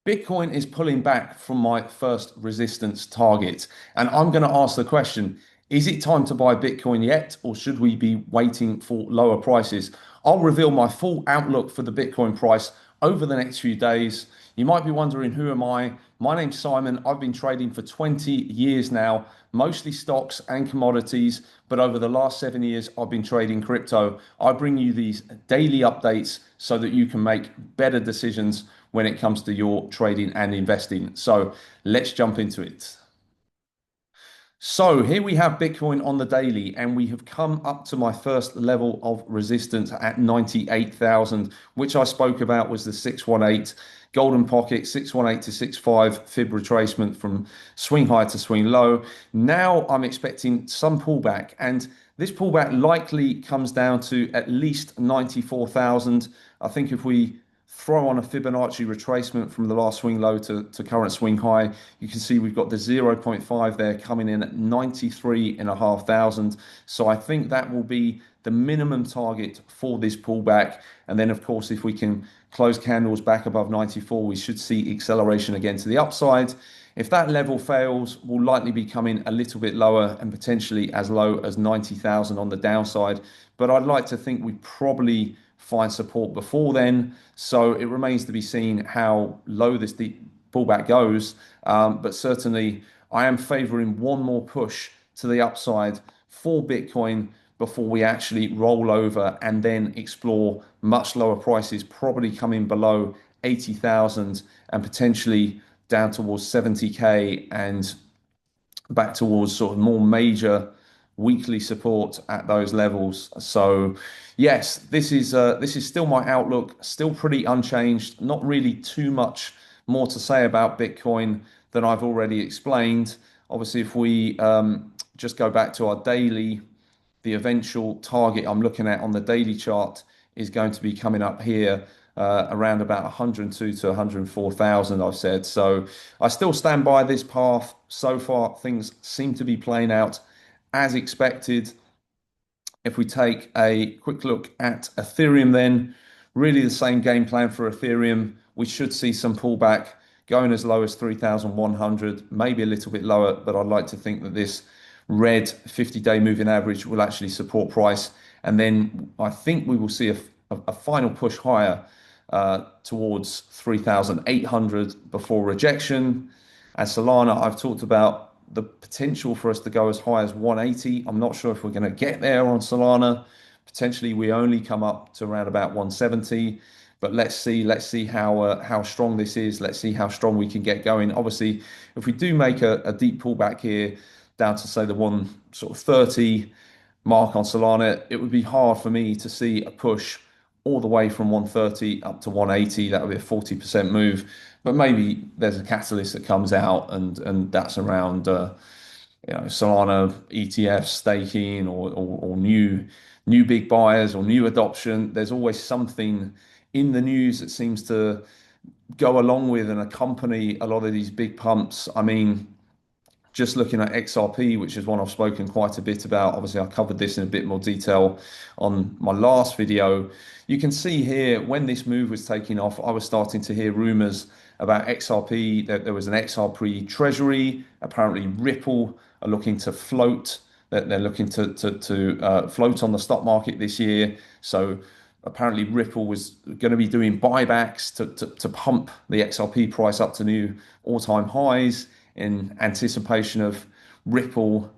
Bitcoin is pulling back from my first resistance target. And I'm going to ask the question, is it time to buy Bitcoin yet, or should we be waiting for lower prices? I'll reveal my full outlook for the Bitcoin price over the next few days. You might be wondering, who am I? My name's Simon. I've been trading for 20 years now, mostly stocks and commodities. But over the last 7 years, I've been trading crypto. I bring you these daily updates so that you can make better decisions when it comes to your trading and investing. So let's jump into it. So here we have Bitcoin on the daily, and we have come up to my first level of resistance at 98,000, which I spoke about was the 618 golden pocket, 618 to 65 fib retracement from swing high to swing low. Now I'm expecting some pullback, and this pullback likely comes down to at least 94,000. I think if we throw on a Fibonacci retracement from the last swing low to current swing high, you can see we've got the zero point 0.5 there coming in at 93,500. So I think that will be the minimum target for this pullback. And then, of course, if we can close candles back above 94, we should see acceleration again to the upside. If that level fails, we'll likely be coming a little bit lower and potentially as low as 90,000 on the downside. But I'd like to think we probably find support before then. So it remains to be seen how low this deep pullback goes. But certainly I am favoring one more push to the upside for Bitcoin before we actually roll over and then explore much lower prices, probably coming below 80,000 and potentially down towards 70K and back towards sort of more major weekly support at those levels. So yes, this is still my outlook, still pretty unchanged. Not really too much more to say about Bitcoin than I've already explained. Obviously, if we just go back to our daily, the eventual target I'm looking at on the daily chart is going to be coming up here around about 102 to 104,000, I've said. So I still stand by this path. So far, things seem to be playing out as expected. If we take a quick look at Ethereum, then really the same game plan for Ethereum. We should see some pullback going as low as 3,100, maybe a little bit lower, but I'd like to think that this red 50-day moving average will actually support price. And then I think we will see a final push higher towards 3,800 before rejection. As Solana, I've talked about the potential for us to go as high as 180. I'm not sure if we're going to get there on Solana. Potentially, we only come up to around about 170. But let's see how strong this is. Let's see how strong we can get going. Obviously, if we do make a deep pullback here down to say the 130 mark on Solana, it would be hard for me to see a push all the way from 130 up to 180. That would be a 40% move. But maybe there's a catalyst that comes out, and that's around Solana ETF staking or new big buyers or new adoption. There's always something in the news that seems to go along with and accompany a lot of these big pumps. I mean, just looking at XRP, which is one I've spoken quite a bit about. Obviously, I covered this in a bit more detail on my last video. You can see here when this move was taking off, I was starting to hear rumors about XRP, that there was an XRP treasury. Apparently, Ripple are looking to float, that they're looking to float on the stock market this year. So apparently Ripple was going to be doing buybacks to pump the XRP price up to new all-time highs in anticipation of Ripple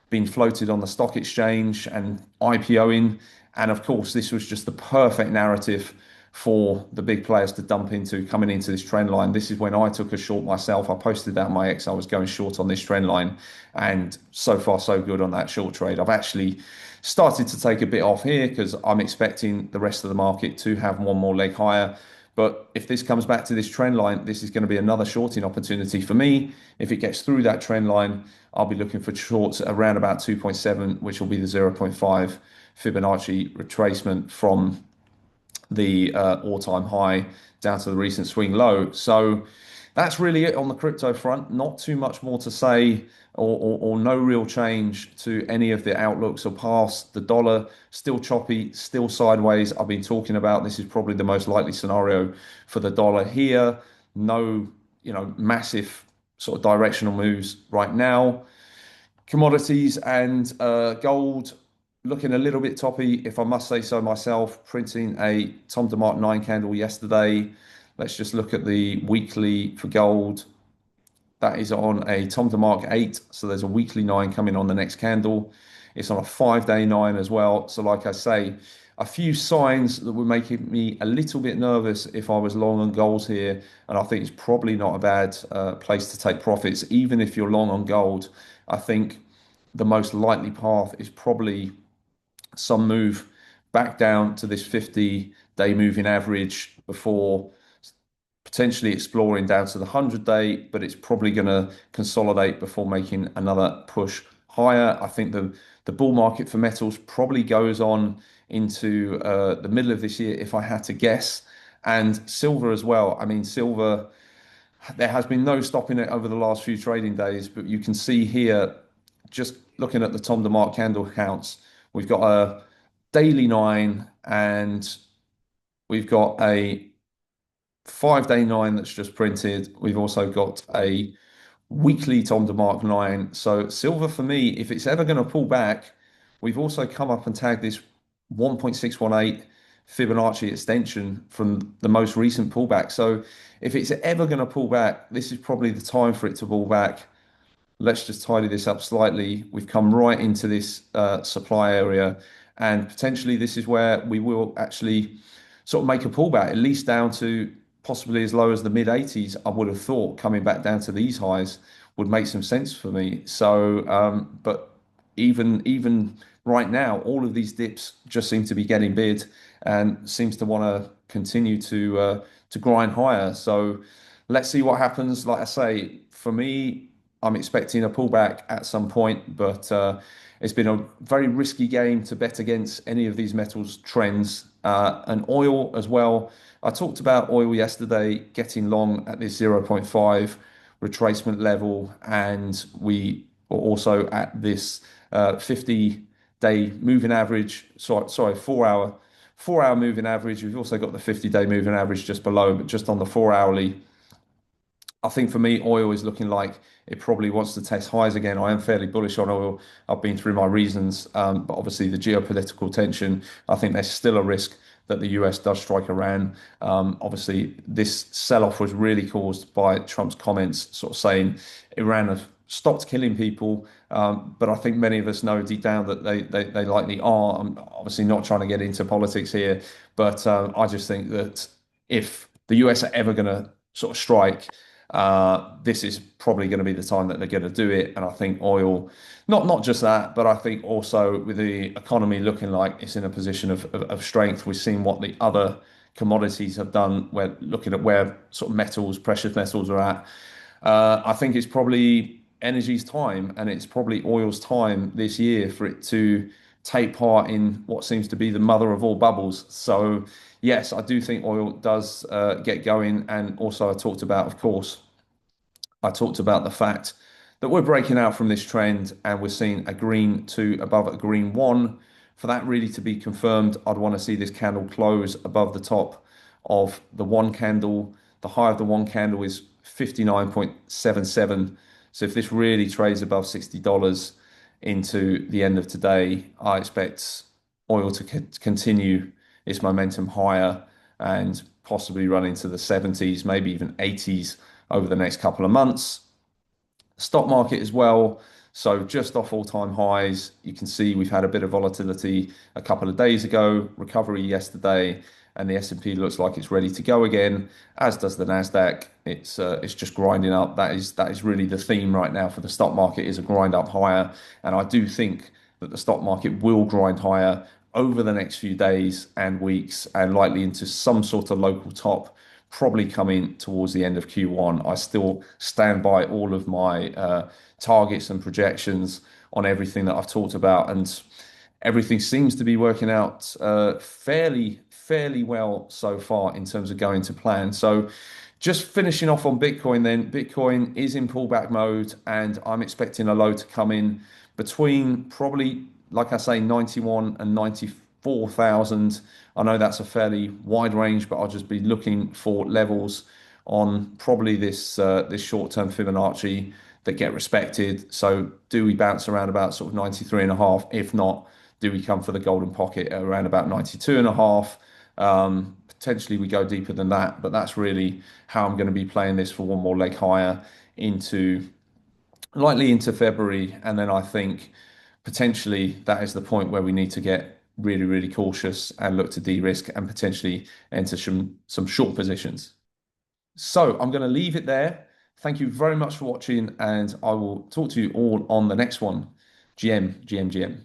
being floated on the stock exchange and IPOing. And of course, this was just the perfect narrative for the big players to dump into coming into this trend line. This is when I took a short myself. I posted that on my X. I was going short on this trend line, and so far so good on that short trade. I've actually started to take a bit off here because I'm expecting the rest of the market to have one more leg higher. But if this comes back to this trend line, this is going to be another shorting opportunity for me. If it gets through that trend line, I'll be looking for shorts around about 2.7, which will be the 0.5 Fibonacci retracement from the all-time high down to the recent swing low. So that's really it on the crypto front. Not too much more to say, or no real change to any of the outlooks or paths. The dollar still choppy, still sideways. I've been talking about this is probably the most likely scenario for the dollar here. No, massive sort of directional moves right now. Commodities and gold looking a little bit toppy, if I must say so myself, printing a Tom DeMark 9 candle yesterday. Let's just look at the weekly for gold. That is on a Tom DeMark 8. So there's a weekly 9 coming on the next candle. It's on a 5-day 9 as well. So, like I say, a few signs that were making me a little bit nervous if I was long on gold here. And I think it's probably not a bad place to take profits, even if you're long on gold. I think the most likely path is probably some move back down to this 50-day moving average before potentially exploring down to the 100-day, but it's probably going to consolidate before making another push higher. I think the bull market for metals probably goes on into the middle of this year, if I had to guess. And silver as well. I mean, silver, there has been no stopping it over the last few trading days, but you can see here, just looking at the Tom DeMark candle counts, we've got a daily 9 and we've got a 5-day 9 that's just printed. We've also got a weekly Tom DeMark 9. So silver for me, if it's ever going to pull back, we've also come up and tagged this 1.618 Fibonacci extension from the most recent pullback. So if it's ever going to pull back, this is probably the time for it to pull back. Let's just tidy this up slightly. We've come right into this supply area, and potentially this is where we will actually sort of make a pullback, at least down to possibly as low as the mid 80s. I would have thought coming back down to these highs would make some sense for me. So, but even right now, all of these dips just seem to be getting bid and seems to want to continue to grind higher. So let's see what happens. Like I say, for me, I'm expecting a pullback at some point, but it's been a very risky game to bet against any of these metals trends. And oil as well. I talked about oil yesterday getting long at this zero point 0.5 retracement level, and we were also at this 50-day moving average. Sorry, 4-hour moving average. We've also got the 50-day moving average just below, but just on the 4-hourly. I think for me, oil is looking like it probably wants to test highs again. I am fairly bullish on oil. I've been through my reasons, but obviously the geopolitical tension, I think there's still a risk that the US does strike Iran. Obviously, this sell-off was really caused by Trump's comments, sort of saying Iran have stopped killing people, but I think many of us know deep down that they likely are. I'm obviously not trying to get into politics here, but I just think that if the US are ever going to sort of strike, this is probably going to be the time that they're going to do it. And I think oil, not just that, but I think also with the economy looking like it's in a position of strength, we've seen what the other commodities have done. We're looking at where sort of metals, precious metals are at. I think it's probably energy's time, and it's probably oil's time this year for it to take part in what seems to be the mother of all bubbles. So yes, I do think oil does get going. And also I talked about the fact that we're breaking out from this trend and we're seeing a green 2 above a green 1. For that really to be confirmed, I'd want to see this candle close above the top of the 1 candle. The high of the 1 candle is 59.77. So if this really trades above $60 into the end of today, I expect oil to continue its momentum higher and possibly run into the 70s, maybe even 80s over the next couple of months. Stock market as well. So just off all-time highs, you can see we've had a bit of volatility a couple of days ago, recovery yesterday, and the S&P looks like it's ready to go again, as does the Nasdaq. It's just grinding up. That is really the theme right now for the stock market, is a grind up higher, and I do think that the stock market will grind higher over the next few days and weeks, and likely into some sort of local top, probably coming towards the end of Q1. I still stand by all of my targets and projections on everything that I've talked about, and everything seems to be working out fairly well so far in terms of going to plan. So just finishing off on Bitcoin then. Bitcoin is in pullback mode, and I'm expecting a low to come in between probably, like I say, 91 and 94,000. I know that's a fairly wide range, but I'll just be looking for levels on probably this short-term Fibonacci that get respected. So do we bounce around about sort of 93 and a half? If not, do we come for the golden pocket at around about 92 and a half? Potentially we go deeper than that, but that's really how I'm going to be playing this for one more leg higher into likely into February. And then I think potentially that is the point where we need to get really, really cautious and look to de-risk and potentially enter some short positions. So I'm going to leave it there. Thank you very much for watching, and I will talk to you all on the next one. GM, GM, GM.